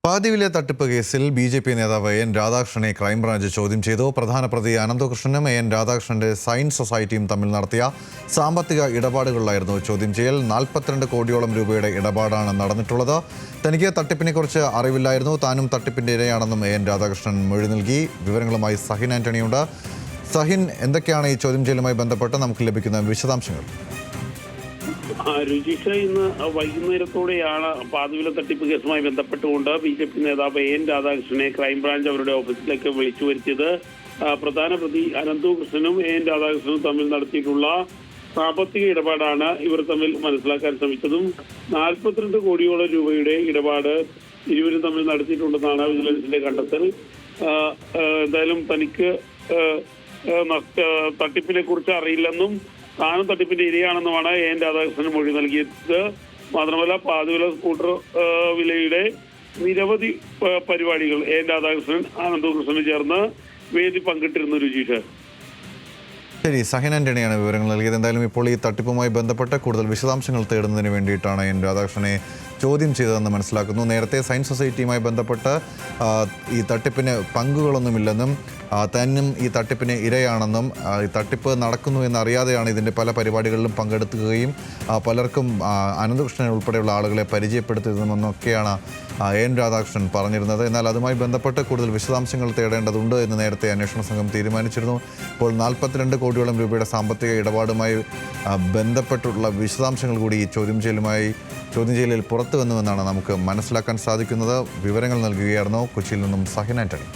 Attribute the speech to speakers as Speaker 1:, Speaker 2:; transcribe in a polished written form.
Speaker 1: പാതിവിലെ തട്ടിപ്പ് കേസിൽ ബി.ജെ.പി. നേതാവ് എൻ രാധാകൃഷ്ണനെ ക്രൈംബ്രാഞ്ച് ചോദ്യം ചെയ്തു. പ്രധാന പ്രതി അനന്തകൃഷ്ണനും എൻ രാധാകൃഷ്ണന്റെ സയൻസ് സൊസൈറ്റിയും തമ്മിൽ നടത്തിയ സാമ്പത്തിക ഇടപാടുകളിലായിരുന്നു ചോദ്യം ചെയ്യൽ. 42 കോടിയോളം രൂപയുടെ ഇടപാടാണ് നടന്നിട്ടുള്ളത്. തനിക്ക് തട്ടിപ്പിനെക്കുറിച്ച് അറിവില്ലായിരുന്നു, താനും തട്ടിപ്പിന്റെ ഇരയാണെന്നും എൻ രാധാകൃഷ്ണൻ മൊഴി നൽകി. വിവരങ്ങളുമായി സഹിൻ ആന്റണിയുണ്ട്. സഹിൻ, എന്തൊക്കെയാണ് ഈ ചോദ്യം ചെയ്യലുമായി ബന്ധപ്പെട്ട് നമുക്ക് ലഭിക്കുന്ന വിശദാംശങ്ങൾ?
Speaker 2: രുചിഷ ഇന്ന് വൈകുന്നേരത്തോടെയാണ് പാതിവില തട്ടിപ്പ് കേസുമായി ബന്ധപ്പെട്ടുകൊണ്ട് ബി.ജെ.പി. നേതാവ് എൻ രാധാകൃഷ്ണനെ ക്രൈംബ്രാഞ്ച് അവരുടെ ഓഫീസിലേക്ക് വിളിച്ചു വരുത്തിയത്. പ്രധാന പ്രതി അനന്തകൃഷ്ണനും എൻ രാധാകൃഷ്ണനും തമ്മിൽ നടത്തിയിട്ടുള്ള സാമ്പത്തിക ഇടപാടാണ് ഇവർ തമ്മിൽ മനസ്സിലാക്കാൻ ശ്രമിച്ചതും. 42 കോടിയോളം രൂപയുടെ ഇടപാട് ഇരുവരും തമ്മിൽ നടത്തിയിട്ടുണ്ടെന്നാണ് വിജിലൻസിന്റെ കണ്ടെത്തൽ. എന്തായാലും തനിക്ക് തട്ടിപ്പിനെ കുറിച്ച് അറിയില്ലെന്നും താനും തട്ടിപ്പിന്റെ ഇരയാണെന്നുമാണ് എൻ രാധാകൃഷ്ണൻ മൊഴി നൽകിയത്. മാത്രമല്ല, പാതിവില സ്കൂട്ടർ വിലയുടെ നിരവധി പരിപാടികൾ എൻ രാധാകൃഷ്ണൻ അനന്തകൃഷ്ണന് ചേർന്ന് വേദി പങ്കിട്ടിരുന്നു. രുചിഷ്,
Speaker 1: ശരി, സഹിൻ ആന്റണിയാണ് വിവരങ്ങൾ നൽകിയത്. എന്തായാലും ഇപ്പോൾ ഈ തട്ടിപ്പുമായി ബന്ധപ്പെട്ട് കൂടുതൽ വിശദാംശങ്ങൾ തേടുന്നതിന് വേണ്ടിയിട്ടാണ് എൻ രാധാകൃഷ്ണനെ ചോദ്യം ചെയ്തതെന്ന് മനസ്സിലാക്കുന്നു. നേരത്തെ സയൻസ് സൊസൈറ്റിയുമായി ബന്ധപ്പെട്ട് ഈ തട്ടിപ്പിന് പങ്കുകളൊന്നുമില്ലെന്നും താനും ഈ തട്ടിപ്പിന് ഇരയാണെന്നും ഈ തട്ടിപ്പ് നടക്കുന്നു എന്നറിയാതെയാണ് ഇതിൻ്റെ പല പരിപാടികളിലും പങ്കെടുക്കുകയും പലർക്കും അനന്തകൃഷ്ണൻ ഉൾപ്പെടെയുള്ള ആളുകളെ പരിചയപ്പെടുത്തിയതെന്നൊക്കെയാണ് എൻ രാധാകൃഷ്ണൻ പറഞ്ഞിരുന്നത്. എന്നാൽ അതുമായി ബന്ധപ്പെട്ട് കൂടുതൽ വിശദാംശങ്ങൾ തേടേണ്ടതുണ്ട് എന്ന് നേരത്തെ അന്വേഷണ സംഘം തീരുമാനിച്ചിരുന്നു. ഇപ്പോൾ 42 കോടിയോളം രൂപയുടെ സാമ്പത്തിക ഇടപാടുമായി ബന്ധപ്പെട്ടുള്ള വിശദാംശങ്ങൾ കൂടി ഈ ചോദ്യം ചെയ്യലിൽ പുറത്തു വന്നുവെന്നാണ് നമുക്ക് മനസ്സിലാക്കാൻ സാധിക്കുന്നത്. വിവരങ്ങൾ നൽകുകയായിരുന്നു കൊച്ചിയിൽ നിന്നും സഹിൻ ആന്റണി.